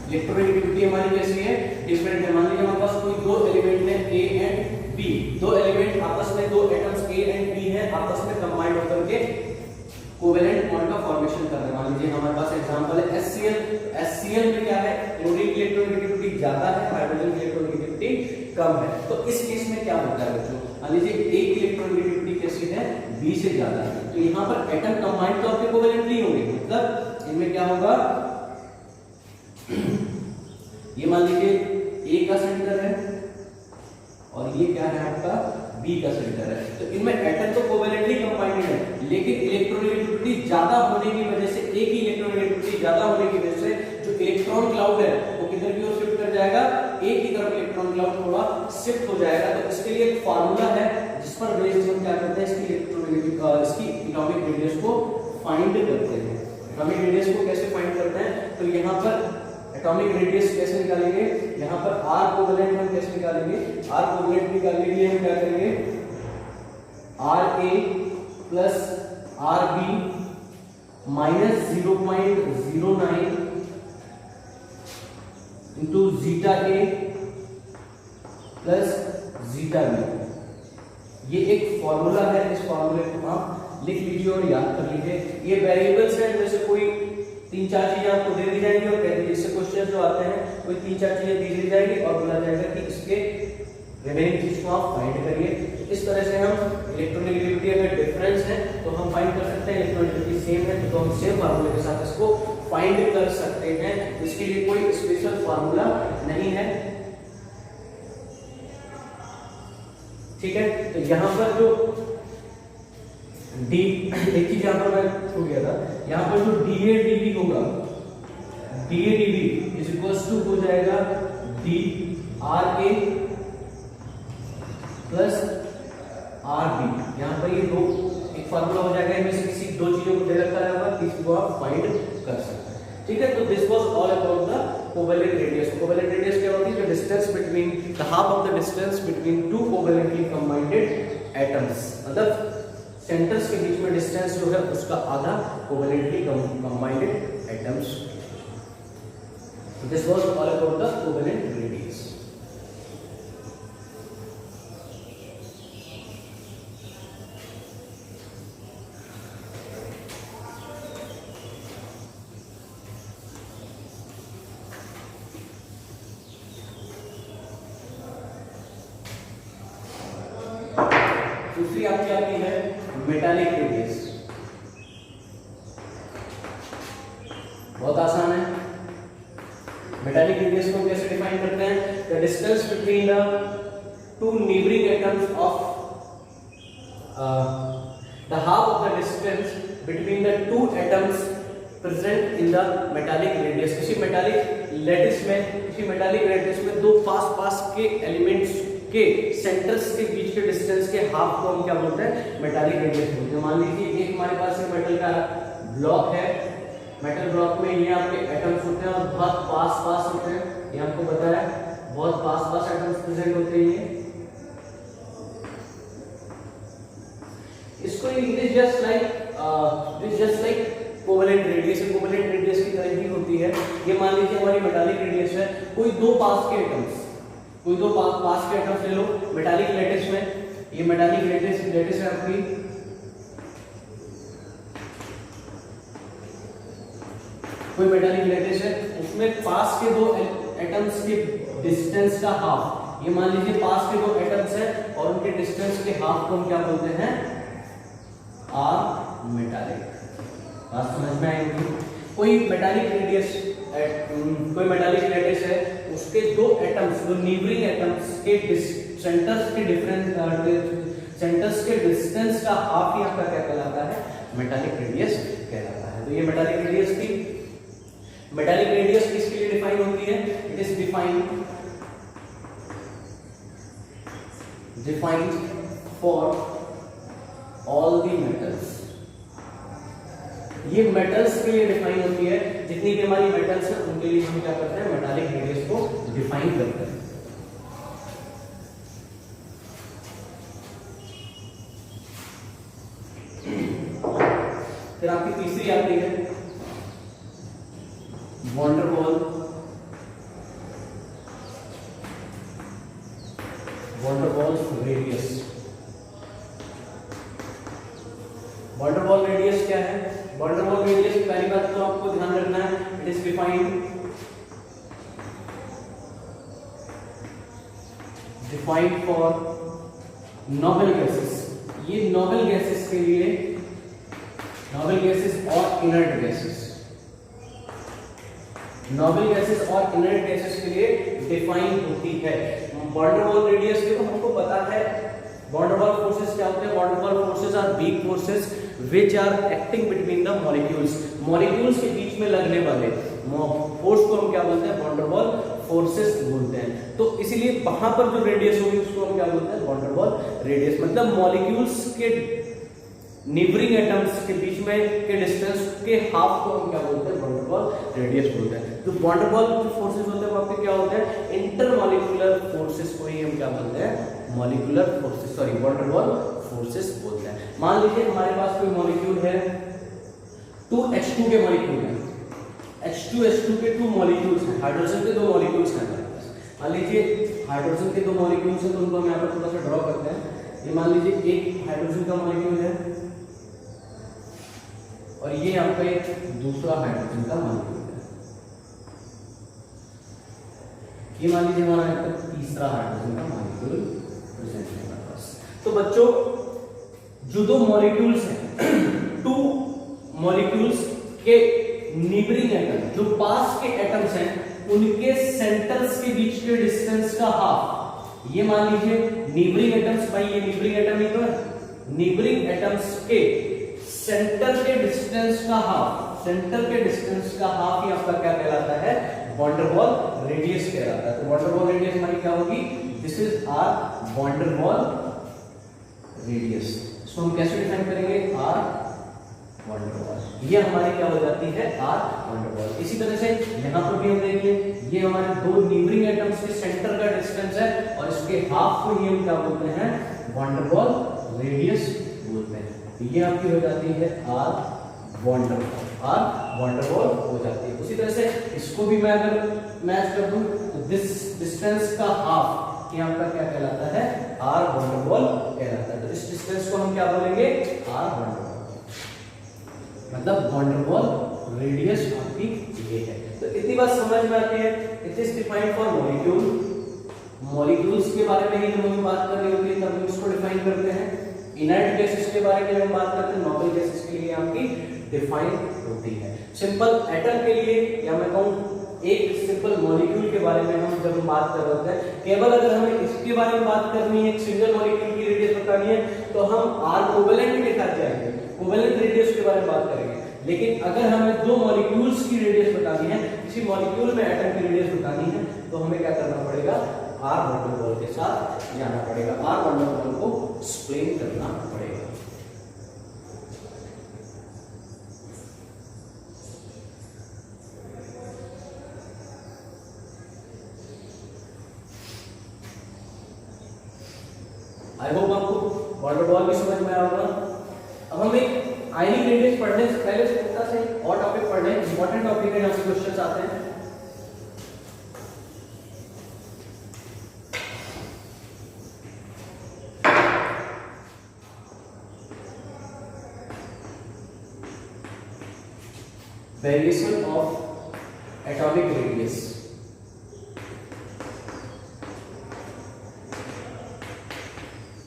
Speaker 1: इलेक्ट्रोनेगेटिविटी हमारी कैसी है, डिफरेंट है। मान लीजिए हमारे पास कोई दो एलिमेंट है A एंड B, दो एलिमेंट आपस में, दो एटम्स A एंड B है, आपस में कंबाइंड होकर के कोवेलेंट बॉन्ड का फॉर्मेशन कर रहे हैं। मान लीजिए हमारे पास एग्जांपल है HCl में क्या है, क्लोरीन की इलेक्ट्रोनेगेटिविटी ज्यादा है, हाइड्रोजन की इलेक्ट्रोनेगेटिविटी कम है। तो इस केस में क्या होता है बच्चों, मान लीजिए A की इलेक्ट्रोनेगेटिविटी कैसी है, B से ज्यादा है, तो यहाँ पर एटम कंबाइंड तौर पे कोवेलेंटली होंगे। मतलब इनमें क्या होगा, ये मान लीजिए A का सेंटर है और ये क्या है आपका B का सेंटर है, तो इनमें एटम तो कोवेलेंटली कंबाइंड है, लेकिन इलेक्ट्रोनेगेटिविटी ज्यादा होने की वजह से, A की इलेक्ट्रोनेगेटिविटी ज्यादा होने की वजह से जो इलेक्ट्रॉन क्लाउड है वो किधर की ओर शिफ्ट कर जाएगा, A की तरफ इलेक्ट्रॉन क्लाउड थोड़ा शिफ्ट हो जाएगा। तो इसके लिए एक फार्मूला है जिस पर बेस्ड हम क्या करते हैं, इसकी इसकी एटॉमिक रेडियस को फाइंड करते हैं। एटॉमिक रेडियस को कैसे फाइंड करते हैं, तो यहाँ पर एटॉमिक रेडियस कैसे निकालेंगे, यहाँ पर R कोवेलेंट हम कैसे निकालेंगे, R कोवेलेंट निकालने के लिए हम क्या करेंगे, RA plus RB minus 0.09 into zeta A plus zeta B। ये एक फॉर्मूला है, इस फॉर्मूले को आप लिख लीजिए और याद कर लीजिए। ये वेरिएबल्स हैं, जैसे कोई 3-4 चीजें आपको दे दी जाएंगी और कहते हैं इससे क्वेश्चन जो आते हैं, कोई 3-4 चीजें दी जाएगी और बोला जाएगा कि इसके रिमेनिंग चीज को आप फाइंड करिए। इस तरह से हम इलेक्ट्रोनेगेटिविटी अगर डिफरेंस है तो हम फाइंड कर सकते हैं, इलेक्ट्रोनेगेटिविटी सेम है तो हम सेम फार्मूले के साथ इसको फाइंड कर सकते हैं। इसके लिए कोई स्पेशल फार्मूला नहीं है, ठीक है। तो यहाँ पर जो डी, एक चीज यहाँ पर मैं छूट गया था, यहाँ पर जो DADB होगा, DADB इज इक्वल्स टू हो जाएगा DRA प्लस RB। यहाँ पर ये दो एक फार्मूला हो जाएगा, इनमें से किसी दो चीजों को दे रखा रहेगा, तीसरी को आप फाइंड कर सकते हैं, ठीक है। तो this was all about the covalent radius. Covalent radius क्या होती है, the distance between the half of the distance between two covalently combined atoms. मतलब सेंटर्स के बीच में डिस्टेंस जो है उसका आधा covalently combined atoms. This was all about the covalent radius. दूसरी आपकी आती है मेटालिक रेडियस। बहुत आसान है। मेटालिक रेडियस को कैसे डिफाइन करते हैं? The distance between the two neighbouring atoms of the half of the distance between the two atoms present in the metallic radius. किसी मेटालिक लैटिस में दो पास के एलिमेंट्स के सेंटर्स के बीच के डिस्टेंस के हाफ को हम क्या बोलते हैं? मेटालिक रेडियस बोलते हैं। मान लीजिए एक हमारे पास एक मेटल का ब्लॉक है। मेटल ब्लॉक में ये आपके एटम्स होते हैं और बहुत पास होते हैं। ये आपको पता है, बहुत पास एटम्स प्रेजेंट होते हैं। इसको English just like covalent radius. Covalent radius की तरह ही होती है। ये मान लीजिए हमारी मेटालिक रेडियस है। कोई दो पास के एटम्स ले लो मेटालिक लैटिस में। ये मेटालिक लैटिस है आपकी। कोई मेटालिक लैटिस है, उसमें पास के दो एटम्स के डिस्टेंस का हाफ, ये मान लीजिए पास के दो एटम्स है और उनके डिस्टेंस के हाफ को हम क्या बोलते हैं? R metallic. बात समझ में आएगी? कोई मेटालिक लैटिस है, उसके दो एटम्स, दो नीबरिंग एटम्स के सेंटर्स के डिस्टेंस का हाफ ही आपका क्या कहलाता है? मेटालिक रेडियस कहलाता है। तो ये मेटालिक रेडियस किसके लिए डिफाइन होती है? It is defined for all the metals. ये मेटल्स के लिए डिफाइन होती है। जितनी भी हमारी मेटल्स है उनके लिए हम क्या करते हैं? मेटालिक रेडियस को डिफाइन करते हैं। फिर आपकी तीसरी आती है van der Waals radius. Van der Waals radius क्या है? वॉन डेर वाल्स रेडियस पहली बात तो आपको ध्यान रखना है, it is defined for noble gases. ये नोबल गैसेस के लिए, नोबल गैसेस और इनर्ट गैसेस, नोबल गैसेस और इनर्ट गैसेस के लिए डिफाइन होती है। वॉन डेर वाल्स रेडियस के तो हमको पता है वॉन डेर वाल्स फोर्सेस क्या होते हैं। Van der Waals forces are weak forces which are acting between the molecules के बीच में लगने वाले फोर्स को हम क्या बोलते हैं? वॉन डेर वाल्स फोर्सेस बोलते हैं। तो इसीलिए वहां पर जो रेडियस होगी उसको हम क्या बोलते हैं? Van der Waals radius. मतलब मॉलिक्यूल्स के नीबरिंग एटम्स के बीच में के डिस्टेंस के हाफ को हम क्या बोलते हैं? वॉन डेर वाल्स रेडियस बोलते हैं। तो वॉन डेर वाल्स जो फोर्सेस होते हैं वो आपके क्या होते हैं? इंटरमॉलिक्यूलर फोर्सेस को ही हम क्या बोलते हैं? वॉन डेर वाल्स फोर्सेस बोलते हैं। मान लीजिए हमारे पास कोई मॉलिक्यूल है, 2H2 के मॉलिक्यूल है, H2 के 2 मॉलिक्यूल्स हैं, हाइड्रोजन के 2 मॉलिक्यूल्स हैं हमारे पास। मान लीजिए हाइड्रोजन के 2 मॉलिक्यूल्स हैं, तो उनको हम यहाँ पर थोड़ा सा ड्रॉ करते हैं। ये मान लीजिए एक हाइड्रोजन का मॉलिक्यूल है और ये यहाँ पे एक दूसरा हाइड्रोजन का मॉलिक्यूल है। ये मान लीजिए हमारा यहाँ पर तीसरा हाइड्रोजन का मॉलिक्यूल प्रेजेंट है हमारे पास। तो बच्चों जो 2 मॉलिक्यूल्स हैं, 2 मॉलिक्यूल्स के नीबरिंग एटम, जो पास के एटम्स हैं, उनके सेंटर्स के बीच के डिस्टेंस का हाफ, ये मान लीजिए नीबरिंग एटम्स, भाई ये नीबरिंग एटम ही तो है, नीबरिंग एटम्स के सेंटर के डिस्टेंस का हाफ, सेंटर के डिस्टेंस का हाफ ही आपका क्या कहलाता है? वॉन डेर वाल्स रेडियस कहलाता है। तो वॉन डेर वाल्स रेडियस हमारी क्या होगी? This is R van der Waals radius. इसको हम कैसे डिफाइन करेंगे? R van der Waals. ये हमारी क्या हो जाती है? R van der Waals. इसी तरह से यहाँ पर भी हम देखिए, ये हमारे 2 नीबरिंग एटम्स के सेंटर का डिस्टेंस है और इसके हाफ को ही हम क्या बोलते हैं? वॉन डेर वाल्स रेडियस बोलते हैं। ये आपकी हो जाती है आर वंडरवॉल हो जाती है। उसी तरह से इसको भी मैं अगर मैच कर दूं तो दिस डिस्टेंस का हाफ ये आपका क्या कहलाता है, आर वंडरवॉल कहलाता है। तो इस डिस्टेंस को हम क्या बोलेंगे, आर वंडरवॉल, मतलब वंडरवॉल रेडियस आपकी ये है। तो इतनी बात समझ में आती है। It is defined for molecule, molecules के बारे में ही जब हम बात कर रहे होते हैं तब हम इसको डिफाइन करते हैं। इनर्ट गैसेस के बारे में हम बात करते हैं, नॉर्मल गैसेस के लिए आपकी डिफाइन होती है। सिंपल एटम के लिए या मैं कहूँ एक सिंपल मॉलिक्यूल के बारे में हम जब बात कर रहे हैं, केवल अगर हमें इसके बारे में बात करनी है, एक सिंगल मॉलिक्यूल की रेडियस बतानी है, तो हम आर कोवेलेंट के साथ जाएंगे, कोवेलेंट रेडियस के बारे में बात करेंगे। लेकिन अगर हमें दो मॉलिक्यूल्स की रेडियस बतानी है, किसी मॉलिक्यूल में एटम की रेडियस बतानी है, तो हमें क्या करना पड़ेगा, आर वंडरवॉल के साथ जाना पड़ेगा, आर वंडरवॉल को एक्सप्लेन करना पड़ेगा। आई होप आपको वंडरवॉल भी समझ में आया होगा। अब हम एक आयनिक रेडियस पढ़ने से पहले छोटा सा और टॉपिक पढ़ रहे हैं, इंपॉर्टेंट टॉपिक है, यहाँ से क्वेश्चन आते हैं। Variation of atomic radius,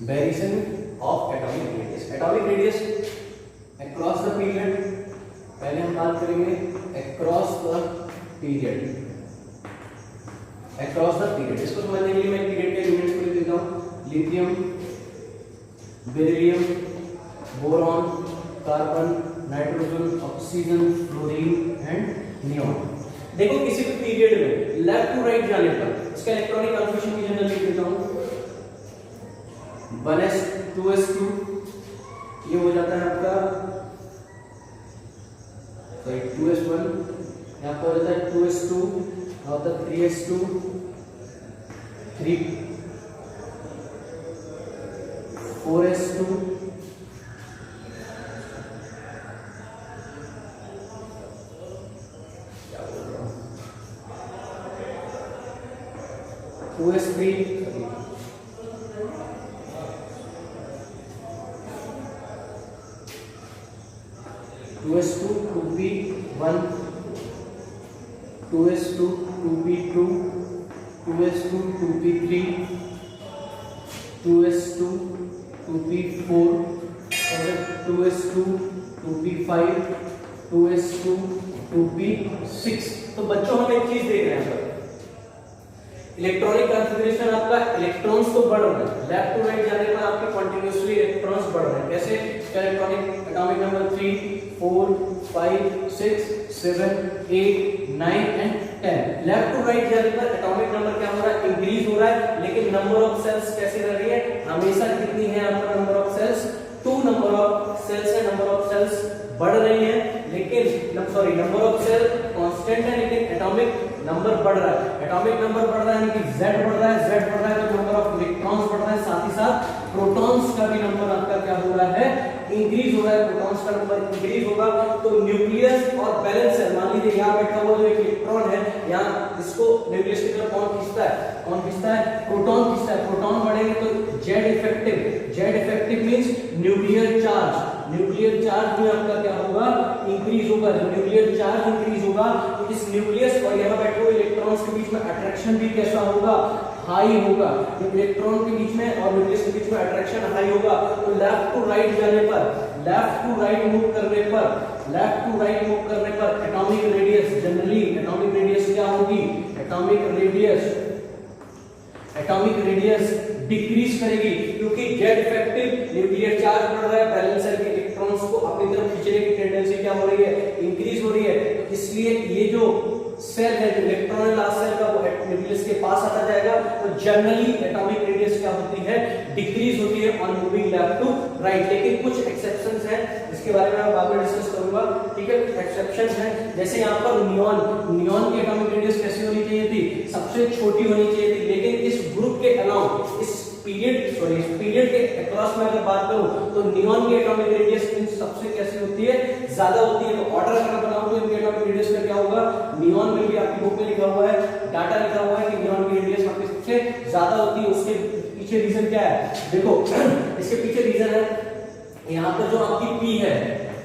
Speaker 1: variation of atomic radius, atomic radius across the period, पहले हम बात करेंगे across the period, across the period. इसको समझने के लिए मैं पीरियड के यूनिट्स को लिख देता हूं, lithium, beryllium, boron, carbon, nitrogen, oxygen, fluorine and neon. देखो किसी भी पीरियड में लेफ्ट टू राइट जाने पर इसका इलेक्ट्रॉनिक कन्फर्मेशन की जनरल लिख देता हूं, 1s2s2, ये हो जाता है आपका 2s1, यहाँ पर हो जाता है 2s2, यहाँ होता है 3s2, 4s2, 2s3, 2s2, 2p1, 2s2, 2p2, 2s2, 2p3, 2s2, 2p4, 2s2, 2p5, 2s2, 2p6। तो बच्चों हम एक चीज देख रहे हैं, इलेक्ट्रॉनिक कॉन्फ़िगरेशन आपका इलेक्ट्रॉन्स तो बढ़ रहा है, लेफ्ट टू राइट जाने पर आपके कंटीन्यूअसली इलेक्ट्रॉन्स बढ़ रहे हैं। कैसे, electronic atomic number 3, 4, 5, 6, 7, 8, 9 and 10। Left to right जाने पर एटॉमिक नंबर क्या हो रहा है, इंक्रीज हो रहा है, लेकिन नंबर ऑफ सेल्स कैसे रह रही है, हमेशा कितनी है आपका number of shells, 2 number of shells है, नंबर ऑफ सेल्स बढ़ रही है, लेकिन नंबर ऑफ सेल कांस्टेंट है, लेकिन एटॉमिक नंबर बढ़ रहा है। एटॉमिक नंबर बढ़ रहा है यानी कि Z बढ़ रहा है, Z बढ़ रहा है तो नंबर ऑफ इलेक्ट्रॉन्स बढ़ रहा है, साथ ही साथ प्रोटॉन्स का भी नंबर आपका क्या हो रहा है, इंक्रीज हो रहा है। प्रोटॉन्स का नंबर इंक्रीज होगा तो न्यूक्लियस और बैलेंस सेल, मान लीजिए यहाँ बैठा हुआ जो एक इलेक्ट्रॉन है, यहाँ इसको न्यूक्लियस की तरफ कौन खींचता है, प्रोटॉन खींचता है। प्रोटॉन बढ़ेंगे तो Z effective means nuclear charge, nuclear charge भी आपका क्या होगा, इंक्रीज होगा। जब न्यूक्लियर चार्ज इंक्रीज होगा तो इस न्यूक्लियस और यहाँ बैठे हुए इलेक्ट्रॉन्स के बीच में अट्रैक्शन भी कैसा होगा, हाई होगा। जब इलेक्ट्रॉन के बीच में और न्यूक्लियस के बीच में अट्रैक्शन हाई होगा तो लेफ्ट टू राइट जाने पर, लेफ्ट टू राइट मूव करने पर atomic radius, generally atomic radius क्या होगी, एटॉमिक रेडियस डिक्रीज करेगी, क्योंकि Z इफेक्टिव न्यूक्लियर चार्ज बढ़ रहा है, बैलेंस सेल के इलेक्ट्रॉन्स को अपनी तरफ खींचने की टेंडेंसी क्या हो रही है, इंक्रीज हो रही है। तो इसलिए ये जो सेल है, जो इलेक्ट्रॉन है लास्ट सेल का, वो न्यूक्लियस के पास आता जाएगा, तो जनरली एटॉमिक रेडियस क्या होती है, डिक्रीज होती है on moving left to right. लेकिन कुछ एक्सेप्शंस हैं, इसके बारे में मैं बाद में डिस्कस करूंगा, ठीक है। एक्सेप्शंस हैं, जैसे यहाँ पर नियॉन की एटॉमिक रेडियस कैसी होनी चाहिए थी, सबसे छोटी होनी चाहिए थी, लेकिन इस ग्रुप के अलावा, इस पीरियड के अक्रॉस में अगर बात करूं तो नियॉन की एटॉमिक रेडियस इन सबसे कैसी होती है, ज्यादा होती है। तो ऑर्डर अगर बनाऊं तो इनकी एटॉमिक रेडियस का क्या होगा, नियॉन में भी आपकी बुक में लिखा हुआ है, डाटा लिखा हुआ है कि नियॉन की रेडियस आपकी सबसे ज्यादा होती है। उसके पीछे रीजन क्या है, देखो इसके पीछे रीजन है यहाँ पर जो आपकी पी है,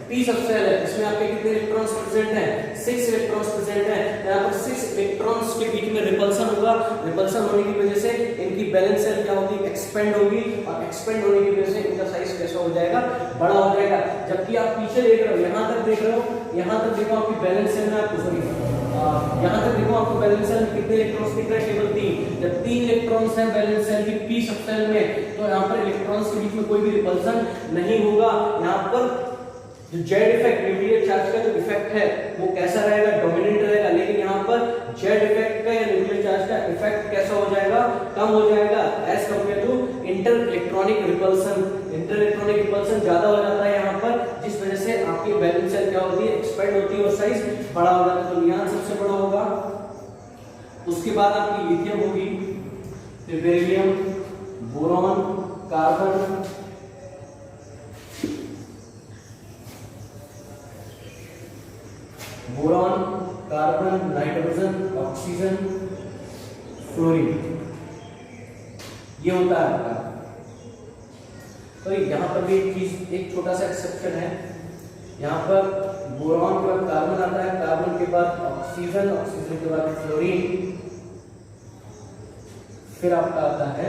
Speaker 1: पी सबसेल है, इसमें आपके कितने इलेक्ट्रॉन्स प्रेजेंट हैं, 6 इलेक्ट्रॉन्स प्रेजेंट हैं। यहाँ पर 6 इलेक्ट्रॉन्स के बीच में रिपल्सन होगा, रिपल्सन होने की वजह से इनकी वैलेंस शेल क्या होगी, एक्सपेंड होगी, और एक्सपेंड होने की वजह से इनका साइज कैसा हो जाएगा, बड़ा हो जाएगा। जबकि आप पीछे देख रहे हो, यहाँ तक देख रहे हो, यहाँ तक देखो आपकी वैलेंस शेल में आपको सॉरी यहाँ तक देखो आपको वैलेंस शेल में कितने इलेक्ट्रॉन्स दिख रहे हैं, केवल 3। जब 3 इलेक्ट्रॉन्स हैं वैलेंस शेल की पी सबसेल में, तो यहाँ पर इलेक्ट्रॉन्स के बीच में कोई भी रिपल्सन नहीं होगा। यहाँ पर जो जेड इफेक्ट, न्यूक्लियर चार्ज का जो इफेक्ट है वो कैसा रहेगा, डोमिनेंट रहेगा। लेकिन यहाँ पर जेड इफेक्ट का या न्यूक्लियर चार्ज का इफेक्ट कैसा हो जाएगा, कम हो जाएगा as compare to inter electronic repulsion. Inter electronic repulsion ज्यादा हो जाता है यहाँ पर, जिस वजह से आपकी वैलेंस शेल क्या होती है, एक्सपेंड होती है और साइज बड़ा हो जाता है। तो नियॉन सबसे बड़ा होगा, उसके बाद आपकी लिथियम होगी, फिर beryllium, boron, carbon, boron, carbon, nitrogen, oxygen, fluorine, ये होता है आपका। तो यहाँ पर भी एक चीज, एक छोटा सा एक्सेप्शन है, यहाँ पर बोरॉन के बाद कार्बन आता है, कार्बन के बाद ऑक्सीजन, ऑक्सीजन के बाद फ्लोरीन, फिर आपका आता है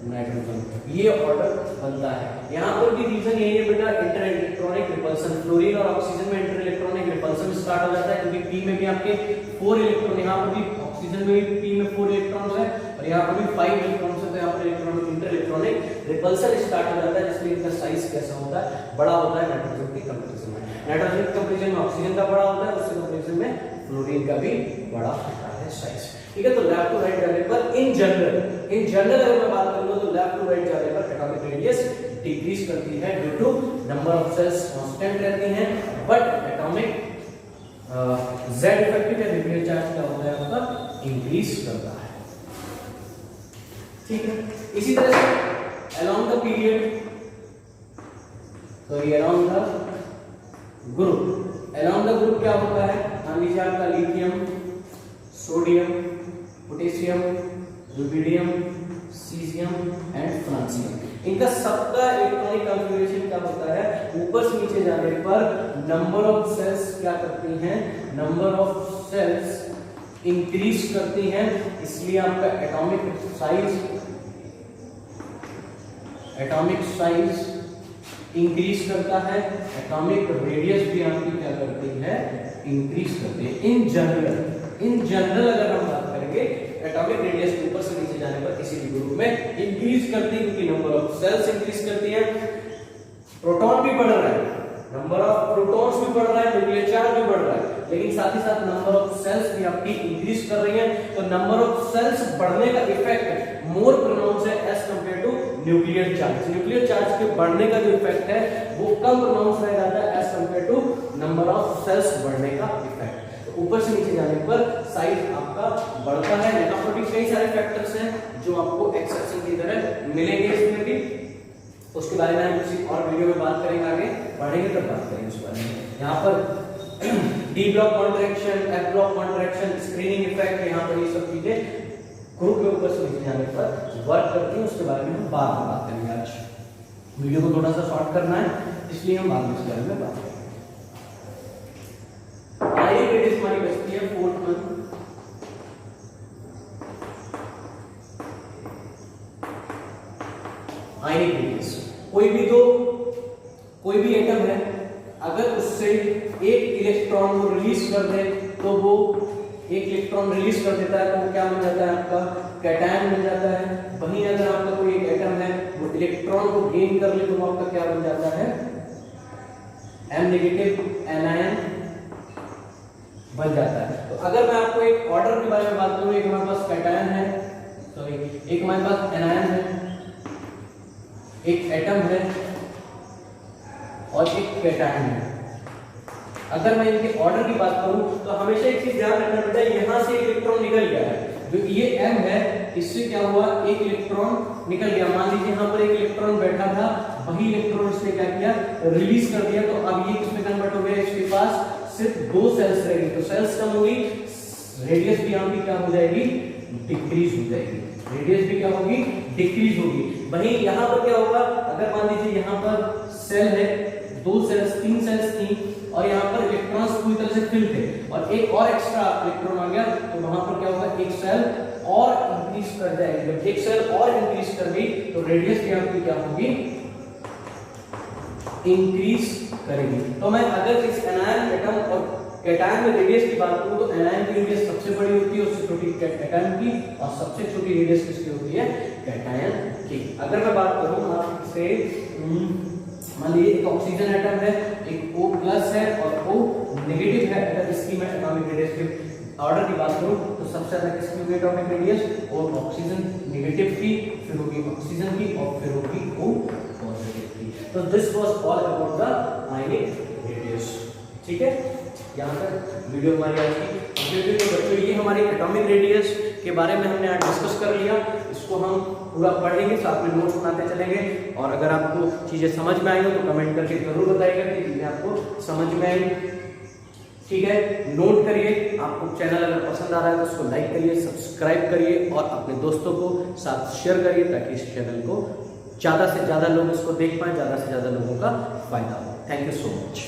Speaker 1: नाइट्रोजन। ये ऑर्डर बनता है। यहाँ पर भी रीजन यही है बेटा, इंटर इलेक्ट्रॉनिक रिपल्सन। फ्लोरीन और ऑक्सीजन में इंटर इलेक्ट्रॉनिक रिपल्सन स्टार्ट हो जाता है, क्योंकि पी में भी आपके 4 इलेक्ट्रॉन, यहाँ पर भी ऑक्सीजन में भी पी में 4 इलेक्ट्रॉन्स है और यहाँ पर भी 5 इलेक्ट्रॉन्स है। तो यहाँ पर electronic inter electronic repulsion start हो जाता है, जिसमें इनका साइज कैसा होता है, बड़ा होता है नाइट्रोजन के कंपैरिजन में। नाइट्रोजन के कंपैरिजन में ऑक्सीजन का बड़ा होता है, उसके कंपैरिजन में फ्लोरीन का भी बड़ा होता है साइज। ठीक है, तो लेफ्ट टू राइट जाने पर इन जनरल अगर मैं बात करूं तो लेफ्ट टू राइट जाने पर एटॉमिक रेडियस डिक्रीज करती है due to number of shells constant रहती हैं, बट एटॉमिक जेड इफेक्टिव या न्यूक्लियर चार्ज क्या होता है आपका, इंक्रीज करता है। ठीक है, इसी तरह से along the period, sorry along the group क्या होता है, मान लीजिए आपका lithium, sodium, potassium, rubidium, caesium and francium, इनका सबका इलेक्ट्रॉनिक कॉन्फ़िगरेशन क्या होता है, ऊपर से नीचे जाने पर नंबर ऑफ सेल्स क्या करती हैं, नंबर ऑफ सेल्स इंक्रीज करती हैं, इसलिए आपका एटॉमिक साइज इंक्रीज करता है, एटॉमिक रेडियस भी आपकी क्या करती है, इंक्रीज करती है। इन जनरल अगर हम बात करेंगे, एटॉमिक रेडियस के ऊपर से नीचे जाने पर किसी भी ग्रुप में इंक्रीज करती है, क्योंकि नंबर ऑफ सेल्स इंक्रीज करती है, प्रोटॉन भी बढ़ रहा है, नंबर ऑफ प्रोटॉन्स भी बढ़ रहा है, न्यूक्लियर चार्ज भी बढ़ रहा है, लेकिन साथ ही साथ नंबर ऑफ सेल्स भी आपकी इंक्रीज कर रही है। तो नंबर ऑफ सेल्स बढ़ने का इफेक्ट मोर प्रोनाउंस है as compare to nuclear charge. Nuclear charge के बढ़ने का जो इफेक्ट है वो कम प्रोनाउंस रह जाता है as compare to number of shells बढ़ने का इफेक्ट। ऊपर से नीचे जाने पर साइज आपका बढ़ता है। यहाँ पर भी कई सारे फैक्टर्स हैं जो आपको एक्सेप्शन की तरह मिलेंगे इसमें भी, उसके बारे में हम किसी और वीडियो में बात करेंगे, आगे पढ़ेंगे तब बात करेंगे उस बारे में। यहाँ पर D block contraction, F block contraction, screening effect, यहाँ पर ये सब चीजें ग्रुप के ऊपर से नीचे जाने पर वर्क करती है, उसके बारे में हम बाद में बात करेंगे। आज वीडियो को थोड़ा सा शॉर्ट करना है, इसलिए हम बाद में इस बारे में बात करेंगे। आइए रेडियस हमारी बचती है 4th मंथ। आयनिक रेडियस, कोई भी एटम है, अगर उससे एक इलेक्ट्रॉन को रिलीज कर दे तो वो एक इलेक्ट्रॉन रिलीज कर देता है तो वो क्या बन जाता है, आपका कैटायन बन जाता है। वहीं अगर आपका कोई एक एटम है वो इलेक्ट्रॉन को गेन कर ले तो वो आपका क्या बन जाता है, एम नेगेटिव एनायन बन जाता है। तो अगर मैं आपको एक ऑर्डर के बारे में बात करूं, एक हमारे पास कैटायन है, सॉरी एक हमारे पास एनायन है, एक एटम है और एक कैटायन है। अगर मैं इनके ऑर्डर की बात करूं तो हमेशा एक चीज ध्यान रखना बेटा, यहां से इलेक्ट्रॉन निकल गया है, जो ये m है इससे क्या हुआ, एक इलेक्ट्रॉन निकल गया। मान लीजिए यहाँ पर एक इलेक्ट्रॉन बैठा था, वही इलेक्ट्रॉन इसने क्या किया, रिलीज कर दिया। तो अब ये किसमें कन्वर्ट हो गया, इसके पास सिर्फ 2 सेल्स रहेगी। तो सेल्स कम होगी, रेडियस भी यहाँ की क्या हो जाएगी, डिक्रीज हो जाएगी। रेडियस भी क्या होगी, डिक्रीज होगी। वहीं यहाँ पर क्या होगा, अगर मान लीजिए यहाँ पर सेल है, 2 सेल्स 3 सेल्स थी और यहाँ पर इलेक्ट्रॉन्स पूरी तरह से फिल थे और एक और एक्स्ट्रा इलेक्ट्रॉन आ गया, तो वहां पर क्या होगा, एक सेल और इंक्रीज कर जाएगी। जब एक सेल और इंक्रीज कर गई तो रेडियस भी आपकी क्या होगी, इंक्रीज करेगी। तो मैं अगर इस एनायन एटम और कैटायन में रेडियस की बात करूं तो एनायन की रेडियस सबसे बड़ी होती है, उससे छोटी कैटायन की, और सबसे छोटी रेडियस किसकी होती है, कैटायन की। अगर मैं बात करूं आपसे, मान लीजिए एक ऑक्सीजन एटम है, एक O+ है और O नेगेटिव है। अगर इसकी मैं एटॉमिक रेडियस के ऑर्डर की बात करूं तो सबसे ज्यादा किसकी होगी एटॉमिक रेडियस, और ऑक्सीजन नेगेटिव की, फिर होगी ऑक्सीजन की, और फिर होगी O पॉजिटिव की। तो this was all about the ionic radius. ठीक है, यहाँ तक वीडियो हमारी आज की। तो बच्चों ये हमारी एटॉमिक रेडियस के बारे में हमने आज डिस्कस कर लिया। इसको हम पूरा पढ़ेंगे, साथ में नोट्स बनाते चलेंगे। और अगर आपको चीजें समझ में आई हो तो कमेंट करके जरूर बताइएगा कि चीजें आपको समझ में आई। ठीक है, नोट करिए। आपको चैनल अगर पसंद आ रहा है तो उसको लाइक करिए, सब्सक्राइब करिए और अपने दोस्तों को साथ शेयर करिए, ताकि इस चैनल को ज्यादा से ज्यादा लोग इसको देख पाए, ज्यादा से ज्यादा लोगों का फायदा हो। Thank you so much.